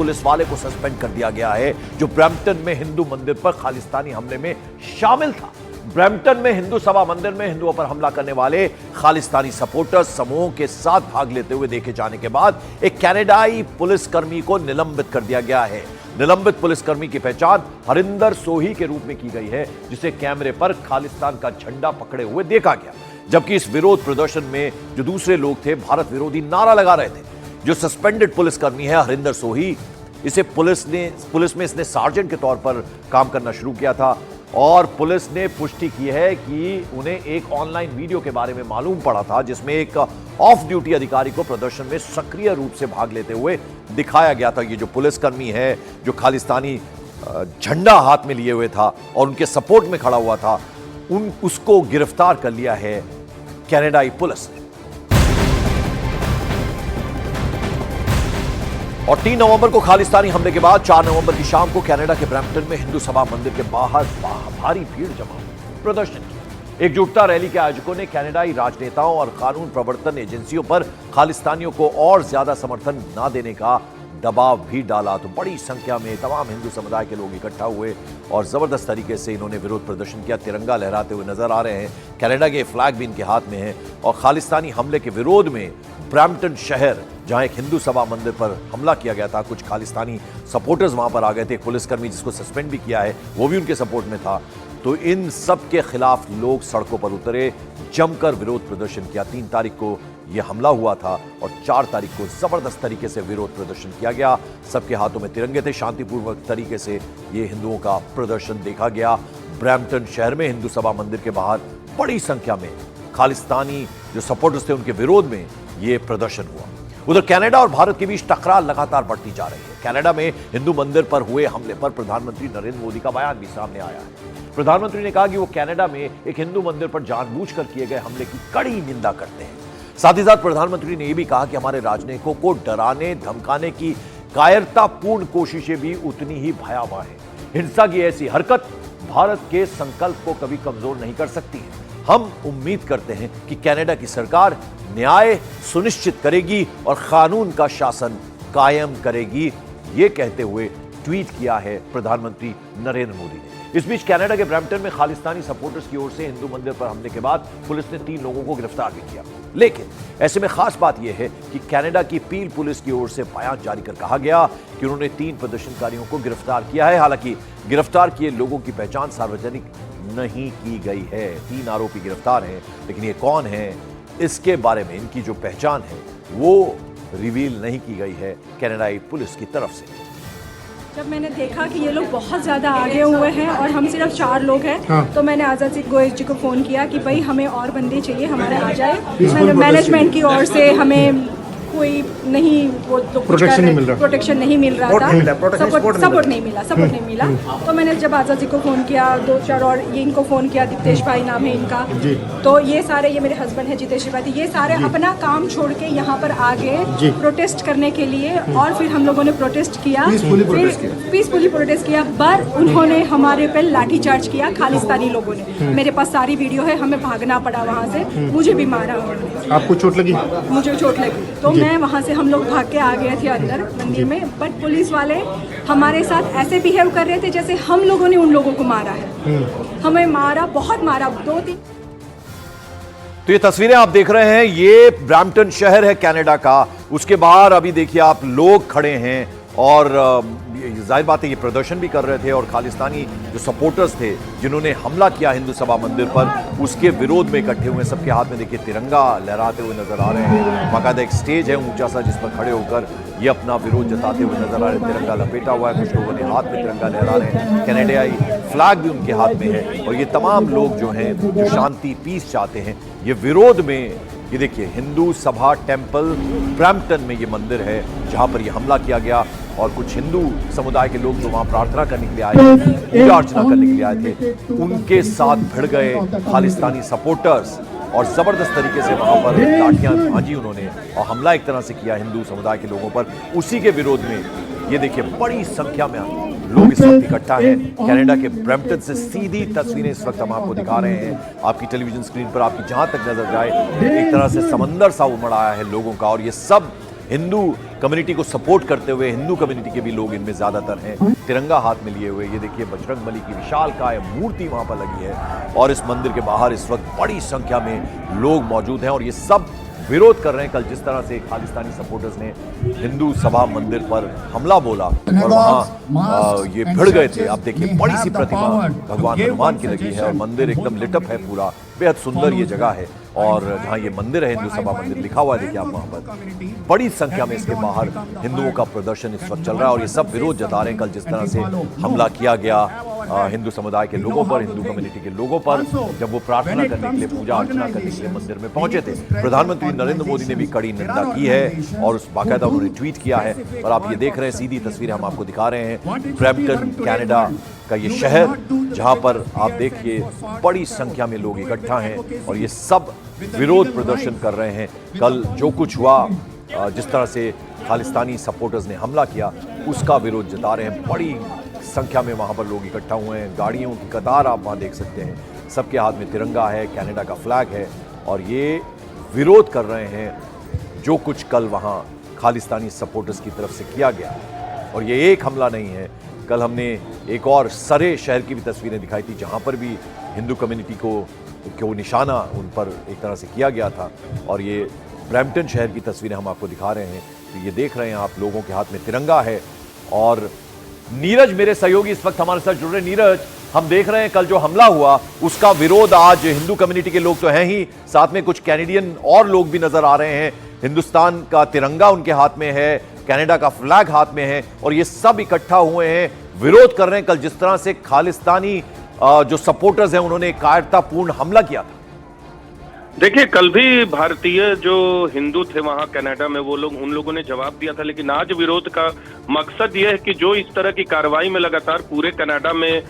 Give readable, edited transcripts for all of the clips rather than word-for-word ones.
Police वाले को suspend कर दिया गया है जो ब्रैम्पटन में हिंदू मंदिर पर खालिस्तानी हमले में शामिल था। ब्रैम्पटन में हिंदू सभा मंदिर में हिंदुओं पर हमला करने वाले खालिस्तानी सपोर्टर्स समूह के साथ भाग लेते हुए देखे जाने के बाद एक कनाडाई पुलिसकर्मी को निलंबित कर दिया गया है। निलंबित पुलिसकर्मी की पहचान हरिंदर सोही के रूप में की गई है, जिसे कैमरे पर खालिस्तान का झंडा पकड़े हुए देखा गया। जबकि इस विरोध प्रदर्शन में जो दूसरे लोग थे भारत विरोधी नारा लगा रहे थे। जो सस्पेंडेड पुलिसकर्मी है हरिंदर सोही, इसे पुलिस में इसने सार्जेंट के तौर पर काम करना शुरू किया था और पुलिस ने पुष्टि की है कि उन्हें एक ऑनलाइन वीडियो के बारे में मालूम पड़ा था जिसमें एक ऑफ ड्यूटी अधिकारी को प्रदर्शन में सक्रिय रूप से भाग लेते हुए दिखाया गया था। ये जो पुलिसकर्मी है जो खालिस्तानी झंडा हाथ में लिए हुए था और उनके सपोर्ट में खड़ा हुआ था, उसको गिरफ्तार कर लिया है कनाडाई पुलिस ने। और 3 नवंबर को खालिस्तानी हमले के बाद 4 नवंबर की शाम को कनाडा के ब्रैम्पटन में हिंदू सभा मंदिर के बाहर भारी भीड़ जमा हुई, प्रदर्शन किया। एकजुटता रैली के आयोजकों ने कनाडाई राजनेताओं और कानून प्रवर्तन एजेंसियों पर खालिस्तानियों को और ज्यादा समर्थन न देने का दबाव भी डाला। तो बड़ी संख्या में तमाम हिंदू समुदाय के लोग इकट्ठा हुए और जबरदस्त तरीके से इन्होंने विरोध प्रदर्शन किया। तिरंगा लहराते हुए नजर आ रहे हैं, कनाडा के फ्लैग भी इनके हाथ में है। और खालिस्तानी हमले के विरोध में ब्रैम्पटन शहर, जहां एक हिंदू सभा मंदिर पर हमला किया गया था, कुछ खालिस्तानी सपोर्टर्स वहां पर आ गए थे। एक पुलिसकर्मी जिसको सस्पेंड भी किया है वो भी उनके सपोर्ट में था। तो इन सब के खिलाफ लोग सड़कों पर उतरे, जमकर विरोध प्रदर्शन किया। 3 तारीख को यह हमला हुआ था और 4 तारीख को जबरदस्त तरीके से विरोध प्रदर्शन किया गया। सबके हाथों में तिरंगे थे। शांतिपूर्वक तरीके से ये हिंदुओं का प्रदर्शन देखा गया। ब्रैम्पटन शहर में हिंदू सभा मंदिर के बाहर बड़ी संख्या में खालिस्तानी जो सपोर्टर्स थे उनके विरोध में यह प्रदर्शन हुआ। उधर कनाडा और भारत के बीच टकरार लगातार बढ़ती जा रही है। कनाडा में हिंदू मंदिर पर हुए हमले पर प्रधानमंत्री नरेंद्र मोदी का बयान भी सामने आया है। प्रधानमंत्री ने कहा कि वो कनाडा में एक हिंदू मंदिर पर जानबूझकर किए गए हमले की कड़ी निंदा करते हैं। साथ ही साथ प्रधानमंत्री ने यह भी कहा कि हमारे राजनयिकों को डराने धमकाने की कायरतापूर्ण कोशिशें भी उतनी ही भयावह है। हिंसा की ऐसी हरकत भारत के संकल्प को कभी कमजोर नहीं कर सकती है। हम उम्मीद करते हैं कि कनाडा की सरकार न्याय सुनिश्चित करेगी और कानून का शासन कायम करेगी, ये कहते हुए ट्वीट किया है प्रधानमंत्री नरेंद्र मोदी ने। इस बीच कनाडा के ब्रैम्पटन में खालिस्तानी सपोर्टर्स की ओर से हिंदू मंदिर पर हमले के बाद पुलिस ने 3 लोगों को गिरफ्तार भी किया। लेकिन ऐसे में खास बात यह है कि कनाडा की पील पुलिस की ओर से बयान जारी कर कहा गया कि उन्होंने 3 प्रदर्शनकारियों को गिरफ्तार किया है। हालांकि गिरफ्तार किए लोगों की पहचान सार्वजनिक नहीं की गई है। 3 आरोपी गिरफ्तार हैं, लेकिन ये कौन है इसके बारे में, इनकी जो पहचान है वो रिवील नहीं की गई है कनाडाई पुलिस की तरफ से। जब मैंने देखा कि ये लोग बहुत ज़्यादा आगे हुए हैं और हम सिर्फ 4 लोग हैं, तो मैंने आज़ाद सिंह गोयल जी को फ़ोन किया कि भाई हमें और बंदे चाहिए, हमारे आ जाए। मैनेजमेंट की ओर से हमें कोई नहीं, वो तो प्रोटेक्शन नहीं मिल रहा था, सपोर्ट नहीं मिला। तो मैंने जब आज़ाद जी को फ़ोन किया, 2-4 और ये इनको फ़ोन किया, दीप्तेश भाई नाम है इनका, तो ये सारे, ये मेरे हस्बैंड है जितेश भाई, ये सारे अपना काम छोड़ के यहाँ पर आ गए प्रोटेस्ट करने के लिए। और फिर हम लोगों ने प्रोटेस्ट किया, पीसफुली प्रोटेस्ट किया, पर उन्होंने हमारे पे लाठीचार्ज किया खालिस्तानी लोगों ने। मेरे पास सारी वीडियो है, हमें भागना पड़ा वहाँ से, मुझे भी मारा उन्होंने। आपको चोट लगी? मुझे चोट लगी, तो मैं वहाँ से, हम लोग भाग के आ गए थे अंदर मंदिर में, बट पुलिस वाले हमारे साथ ऐसे बिहेव कर रहे थे जैसे हम लोगों ने उन लोगों को मारा है। हमें मारा, बहुत मारा, 2-3। तो ये तस्वीरें आप देख रहे हैं, ये ब्रैम्पटन शहर है कनाडा का। उसके बाहर अभी देखिए आप लोग खड़े हैं और जाहिर बात है ये प्रदर्शन भी कर रहे थे और खालिस्तानी जो सपोर्टर्स थे जिन्होंने हमला किया हिंदू सभा मंदिर पर, उसके विरोध में इकट्ठे हुए। सबके हाथ में देखिए तिरंगा लहराते हुए नजर आ रहे हैं। बाकायदा एक स्टेज है ऊंचा सा जिस पर खड़े होकर ये अपना विरोध जताते हुए नजर आ रहे हैं। तिरंगा लपेटा हुआ है, कुछ लोगों ने हाथ में तिरंगा लहरा रहे हैं, कनाडाई फ्लैग भी उनके हाथ में है। और ये तमाम लोग जो हैं जो शांति पीस चाहते हैं, ये विरोध में, ये देखिए हिंदू सभा टेम्पल ब्रैम्पटन में ये मंदिर है जहां पर ये हमला किया गया। और कुछ हिंदू समुदाय के लोग जो वहां प्रार्थना करने के लिए आए थे, पूजा अर्चना करने के लिए आए थे, उनके साथ भिड़ गए खालिस्तानी सपोर्टर्स और जबरदस्त तरीके से वहां पर लाठियां भांजी उन्होंने और हमला एक तरह से किया हिंदू समुदाय के लोगों पर। उसी के विरोध में ये देखिए बड़ी संख्या में लोग इस वक्त इकट्ठा हैं। कनाडा के ब्रैम्पटन से सीधी तस्वीरें इस वक्त हम आपको दिखा रहे हैं। आपकी टेलीविजन स्क्रीन पर आपकी जहां तक नजर जाए एक तरह से समंदर सा उमड़ आया है लोगों का, और ये सब हिंदू कम्युनिटी को सपोर्ट करते हुए हिंदू कम्युनिटी के भी लोग इनमें ज्यादातर हैं, तिरंगा हाथ में लिए हुए। ये देखिए बजरंगबली की विशालकाय मूर्ति वहां पर लगी है और इस मंदिर के बाहर इस वक्त बड़ी संख्या में लोग मौजूद हैं और ये सब विरोध कर रहे हैं। कल जिस तरह से खालिस्तानी सपोर्टर्स ने हिंदू सभा मंदिर पर हमला बोला और वहां ये भिड़ गए थे। आप देखिए बड़ी सी प्रतिमा भगवान हनुमान की लगी है और मंदिर एकदम लिटअप है पूरा, बेहद सुंदर ये जगह है। और जहां ये मंदिर है हिंदू सभा मंदिर लिखा हुआ है, देखिए आप वहां पर बड़ी संख्या में इसके बाहर हिंदुओं का प्रदर्शन इस वक्त चल रहा है और ये सब विरोध जता रहे हैं। कल जिस तरह से हमला किया गया हिंदू समुदाय के लोगों पर, हिंदू कम्युनिटी के लोगों पर, जब वो प्रार्थना करने के लिए, पूजा अर्चना करने के लिए मंदिर में पहुंचे थे। प्रधानमंत्री नरेंद्र मोदी ने भी कड़ी निंदा की है और उस बाकायदा उन्होंने ट्वीट किया है। और आप ये देख रहे हैं, सीधी तस्वीरें हम आपको दिखा रहे हैं ब्रैम्पटन कनाडा का ये शहर, जहां पर आप देखिए बड़ी संख्या में लोग इकट्ठा हैं और ये सब विरोध प्रदर्शन कर रहे हैं। कल जो कुछ हुआ, जिस तरह से खालिस्तानी सपोर्टर्स ने हमला किया, उसका विरोध जता रहे हैं। बड़ी संख्या में वहां पर लोग इकट्ठा हुए हैं, गाड़ियों की कतार आप वहां देख सकते हैं, सबके हाथ में तिरंगा है, कनाडा का फ्लैग है और ये विरोध कर रहे हैं जो कुछ कल वहां खालिस्तानी सपोर्टर्स की तरफ से किया गया। और ये एक हमला नहीं है, कल हमने एक और सरे शहर की भी तस्वीरें दिखाई थी जहां पर भी हिंदू कम्युनिटी को निशाना उन पर एक तरह से किया गया था। और ये ब्रैम्पटन शहर की तस्वीरें हम आपको दिखा रहे हैं। तो ये देख रहे हैं आप, लोगों के हाथ में तिरंगा है। और नीरज मेरे सहयोगी इस वक्त हमारे साथ जुड़ रहे हैं। नीरज, हम देख रहे हैं कल जो हमला हुआ उसका विरोध आज हिंदू कम्युनिटी के लोग तो हैं ही, साथ में कुछ कैनेडियन और लोग भी नजर आ रहे हैं। हिंदुस्तान का तिरंगा उनके हाथ में है, कनाडा का फ्लैग हाथ में है और ये सब इकट्ठा हुए हैं, विरोध कर रहे हैं। कल जिस तरह से खालिस्तानी जो सपोर्टर्स हैं उन्होंने कायरतापूर्ण हमला किया था। देखिए, कल भी भारतीय जो हिंदू थे वहां कनाडा में, वो लोग, उन लोगों ने जवाब दिया था। लेकिन आज विरोध का मकसद ये है कि जो इस तरह की कार्रवाई में लगातार पूरे कनाडा में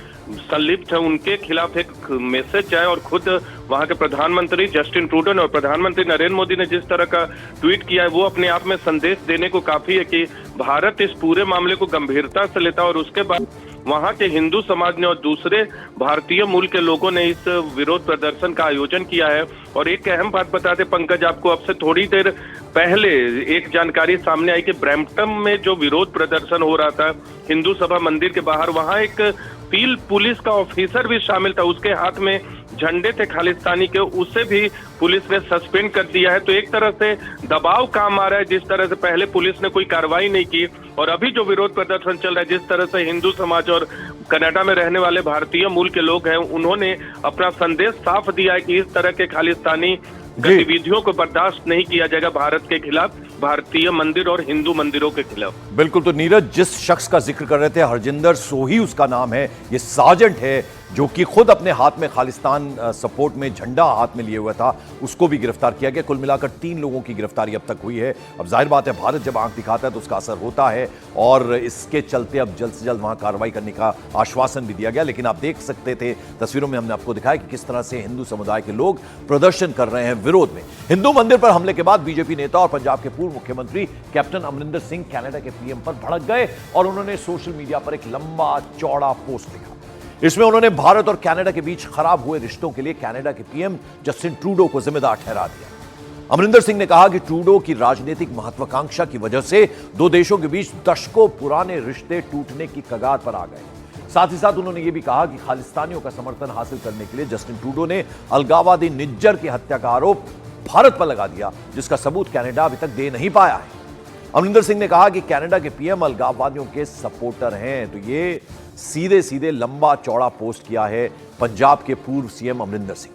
संलिप्त है, उनके खिलाफ एक मैसेज जाए। और खुद वहां के प्रधानमंत्री जस्टिन ट्रूडो ने और प्रधानमंत्री नरेंद्र मोदी ने जिस तरह का ट्वीट किया है, वो अपने आप में संदेश देने को काफी है कि भारत इस पूरे मामले को गंभीरता से लेता है। और उसके बाद वहां के हिंदू समाज ने और दूसरे भारतीय मूल के लोगों ने इस विरोध प्रदर्शन का आयोजन किया है। और एक अहम बात बताते पंकज आपको, अब से थोड़ी देर पहले एक जानकारी सामने आई कि ब्रैम्पटन में जो विरोध प्रदर्शन हो रहा था हिंदू सभा मंदिर के बाहर, वहां एक फील्ड पुलिस का ऑफिसर भी शामिल था, उसके हाथ में झंडे थे खालिस्तानी के, उसे भी पुलिस ने सस्पेंड कर दिया है। तो एक तरह से दबाव काम आ रहा है, जिस तरह से पहले पुलिस ने कोई कार्रवाई नहीं की और अभी जो विरोध प्रदर्शन चल रहा है, जिस तरह से हिंदू समाज और कनाडा में रहने वाले भारतीय मूल के लोग हैं, उन्होंने अपना संदेश साफ दिया है कि इस तरह के खालिस्तानी गतिविधियों को बर्दाश्त नहीं किया जाएगा भारत के खिलाफ, भारतीय मंदिर और हिंदू मंदिरों के खिलाफ। बिल्कुल। तो नीरज, जिस शख्स का जिक्र कर रहे थे, हरजिंदर सोही उसका नाम है, ये सार्जेंट है जो कि खुद अपने हाथ में खालिस्तान सपोर्ट में झंडा हाथ में लिए हुआ था, उसको भी गिरफ्तार किया गया। कुल मिलाकर 3 लोगों की गिरफ्तारी अब तक हुई है। अब जाहिर बात है, भारत जब आंख दिखाता है तो उसका असर होता है और इसके चलते अब जल्द से जल्द वहां कार्रवाई करने का आश्वासन भी दिया गया। लेकिन आप देख सकते थे तस्वीरों में, हमने आपको दिखाया कि किस तरह से हिंदू समुदाय के लोग प्रदर्शन कर रहे हैं विरोध में। हिंदू मंदिर पर हमले के बाद बीजेपी नेता और पंजाब के पूर्व मुख्यमंत्री कैप्टन अमरिंदर सिंह कनाडा के पीएम पर भड़क गए और उन्होंने सोशल मीडिया पर एक लंबा चौड़ा पोस्ट लिखा। इसमें उन्होंने भारत और कनाडा के बीच खराब हुए रिश्तों के लिए कनाडा के पीएम जस्टिन ट्रूडो को जिम्मेदार ठहरा दिया। अमरिंदर सिंह ने कहा कि ट्रूडो की राजनीतिक महत्वाकांक्षा की वजह से 2 देशों के बीच दशकों पुराने रिश्ते टूटने की कगार पर आ गए। साथ ही साथ उन्होंने यह भी कहा कि खालिस्तानियों का समर्थन हासिल करने के लिए जस्टिन ट्रूडो ने अलगाववादी निज्जर की हत्या का आरोप भारत पर लगा दिया, जिसका सबूत कनाडा अभी तक दे नहीं पाया है। अमरिंदर सिंह ने कहा कि कनाडा के पीएम अलगाववादियों के सपोर्टर हैं। तो ये सीधे सीधे लंबा चौड़ा पोस्ट किया है पंजाब के पूर्व सीएम अमरिंदर सिंह।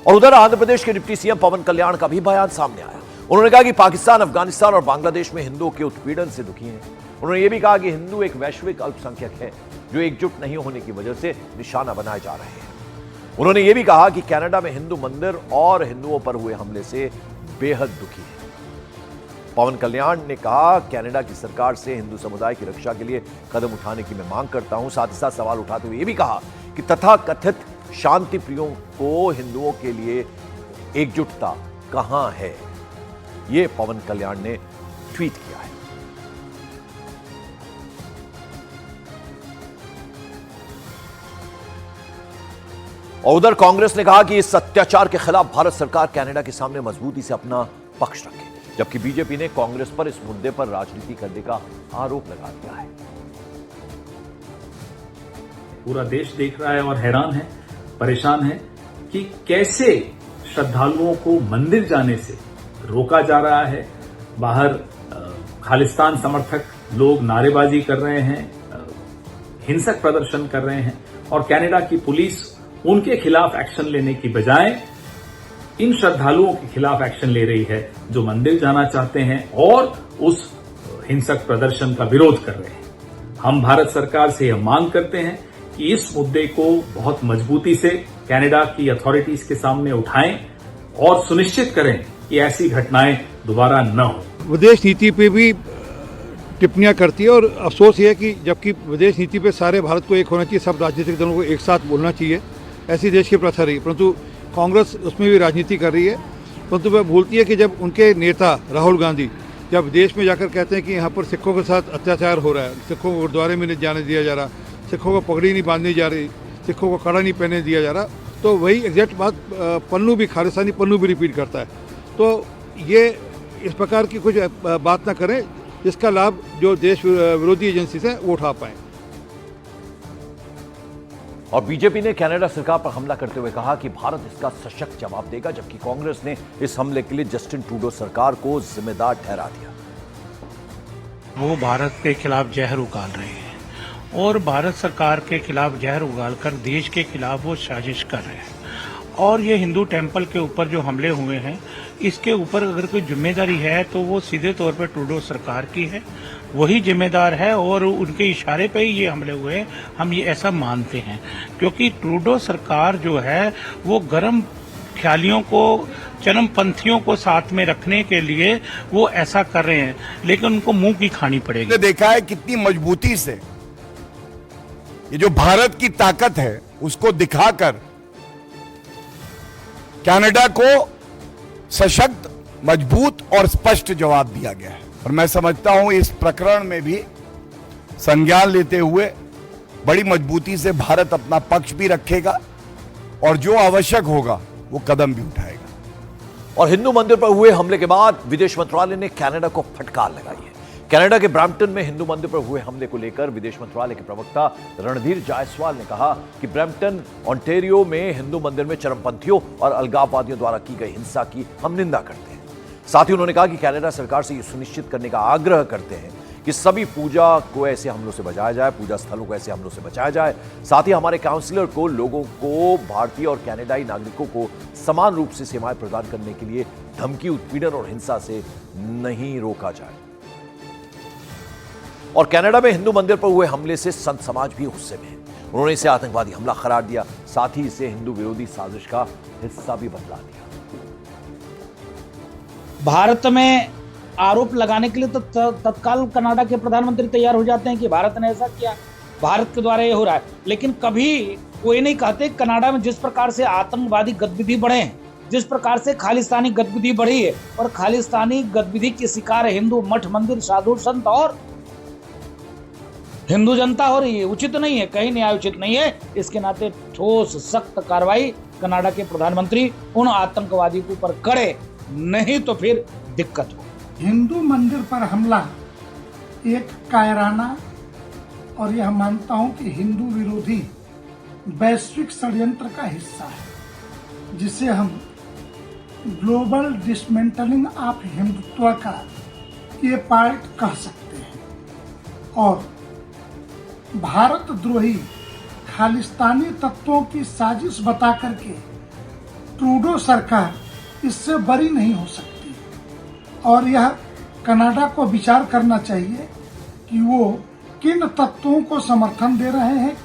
और उधर आंध्र प्रदेश के डिप्टी सीएम पवन कल्याण का भी बयान सामने आया। उन्होंने कहा कि पाकिस्तान, अफगानिस्तान और बांग्लादेश में हिंदुओं के उत्पीड़न से दुखी हैं। उन्होंने यह भी कहा कि हिंदू एक वैश्विक अल्पसंख्यक है जो एकजुट नहीं होने की वजह से निशाना बनाए जा रहे हैं। उन्होंने यह भी कहा कि कनाडा में हिंदू मंदिर और हिंदुओं पर हुए हमले से बेहद दुखी है। पवन कल्याण ने कहा, कनाडा की सरकार से हिंदू समुदाय की रक्षा के लिए कदम उठाने की मैं मांग करता हूं। साथ ही साथ सवाल उठाते हुए यह भी कहा कि तथाकथित शांति प्रियों को हिंदुओं के लिए एकजुटता कहां है। यह पवन कल्याण ने ट्वीट किया है। और उधर कांग्रेस ने कहा कि इस अत्याचार के खिलाफ भारत सरकार कनाडा के सामने मजबूती से अपना पक्ष रखे। जबकि बीजेपी ने कांग्रेस पर इस मुद्दे पर राजनीति करने का आरोप लगा दिया है। पूरा देश देख रहा है और हैरान है, परेशान है कि कैसे श्रद्धालुओं को मंदिर जाने से रोका जा रहा है। बाहर खालिस्तान समर्थक लोग नारेबाजी कर रहे हैं, हिंसक प्रदर्शन कर रहे हैं और कनाडा की पुलिस उनके खिलाफ एक्शन लेने की बजाय इन श्रद्धालुओं के खिलाफ एक्शन ले रही है जो मंदिर जाना चाहते हैं और उस हिंसक प्रदर्शन का विरोध कर रहे हैं। हम भारत सरकार से यह मांग करते हैं कि इस मुद्दे को बहुत मजबूती से कनाडा की अथॉरिटीज के सामने उठाएं और सुनिश्चित करें कि ऐसी घटनाएं दोबारा न हो। विदेश नीति पे भी टिप्पणियां करती है और अफसोस ये है कि जबकि विदेश नीति पे सारे भारत को एक होना चाहिए, सब राजनीतिक दलों को एक साथ बोलना चाहिए, ऐसी देश की प्रथा रही, परंतु कांग्रेस उसमें भी राजनीति कर रही है। परंतु वह भूलती है कि जब उनके नेता राहुल गांधी जब विदेश में जाकर कहते हैं कि यहाँ पर सिखों के साथ अत्याचार हो रहा है, सिखों को गुरुद्वारे में नहीं जाने दिया जा रहा, सिखों को पगड़ी नहीं बांधनी जा रही, सिखों को कड़ा नहीं पहने दिया जा रहा, तो वही एग्जैक्ट बात पन्नू भी, खालिस्तानी पन्नू भी रिपीट करता है। तो ये इस प्रकार की कुछ बात ना करें जिसका लाभ जो देश विरोधी एजेंसी से वो उठा पाए। और बीजेपी ने कनाडा सरकार पर हमला करते हुए कहा कि भारत इसका सशक्त जवाब देगा, जबकि कांग्रेस ने इस हमले के लिए जस्टिन ट्रूडो सरकार को जिम्मेदार ठहरा दिया। वो भारत के खिलाफ जहर उगाल रहे हैं और भारत सरकार के खिलाफ जहर उगालकर देश के खिलाफ वो साजिश कर रहे हैं। और ये हिंदू टेम्पल के ऊपर जो हमले हुए हैं, इसके ऊपर अगर कोई जिम्मेदारी है तो वो सीधे तौर पर ट्रूडो सरकार की है, वही जिम्मेदार है और उनके इशारे पे ही ये हमले हुए, हम ये ऐसा मानते हैं। क्योंकि ट्रूडो सरकार जो है वो गर्म ख्यालियों को, चरमपंथियों को साथ में रखने के लिए वो ऐसा कर रहे हैं, लेकिन उनको मुंह की खानी पड़ेगी। देखा है कितनी मजबूती से ये जो भारत की ताकत है उसको दिखाकर कनाडा को सशक्त, मजबूत और स्पष्ट जवाब दिया गया है। और मैं समझता हूं इस प्रकरण में भी संज्ञान लेते हुए बड़ी मजबूती से भारत अपना पक्ष भी रखेगा और जो आवश्यक होगा वो कदम भी उठाएगा। और हिंदू मंदिर पर हुए हमले के बाद विदेश मंत्रालय ने कनाडा को फटकार लगाई है। कनाडा के ब्रैम्पटन में हिंदू मंदिर पर हुए हमले को लेकर विदेश मंत्रालय के प्रवक्ता रणधीर जायसवाल ने कहा कि ब्रैम्पटन, ओंटारियो में हिंदू मंदिर में चरमपंथियों और अलगाववादियों द्वारा की गई हिंसा की हम निंदा करते हैं। साथ ही उन्होंने कहा कि कनाडा सरकार से यह सुनिश्चित करने का आग्रह करते हैं कि सभी पूजा को ऐसे हमलों से बचाया जाए, पूजा स्थलों को ऐसे हमलों से बचाया जाए। साथ ही हमारे काउंसलर को लोगों को, भारतीय और कनाडाई नागरिकों को समान रूप से सेवाएं प्रदान करने के लिए धमकी, उत्पीड़न और हिंसा से नहीं रोका जाए। और कनाडा में हिंदू मंदिर पर हुए हमले से संत समाज भी गुस्से में है। उन्होंने इसे आतंकवादी हमला करार दिया, साथ ही इसे हिंदू विरोधी साजिश का हिस्सा भी बतला दिया। भारत में आरोप लगाने के लिए तो तत्काल कनाडा के प्रधानमंत्री तैयार हो जाते हैं कि भारत ने ऐसा किया, भारत के द्वारा ये हो रहा है। लेकिन कभी कोई नहीं कहते कनाडा में जिस प्रकार से आतंकवादी गतिविधि बढ़े हैं, जिस प्रकार से खालिस्तानी गतिविधि बढ़ी है और खालिस्तानी गतिविधि के शिकार हिंदू मठ, मंदिर, साधु संत और हिंदू जनता हो रही है, उचित नहीं है, कहीं न्याय उचित नहीं है। इसके नाते ठोस सख्त कार्रवाई कनाडा के प्रधानमंत्री उन आतंकवादी के ऊपर करे, नहीं तो फिर दिक्कत हो। हिंदू मंदिर पर हमला एक कायराना और यह मानता हूं कि हिंदू विरोधी वैश्विक षड्यंत्र का हिस्सा है, जिसे हम ग्लोबल डिसमेंटलिंग ऑफ हिंदुत्व का ये पार्ट कह सकते हैं। और भारत द्रोही खालिस्तानी तत्वों की साजिश बता करके ट्रूडो सरकार इससे बरी नहीं हो सकती और यह कनाडा को विचार करना चाहिए कि वो किन तत्वों को समर्थन दे रहे हैं,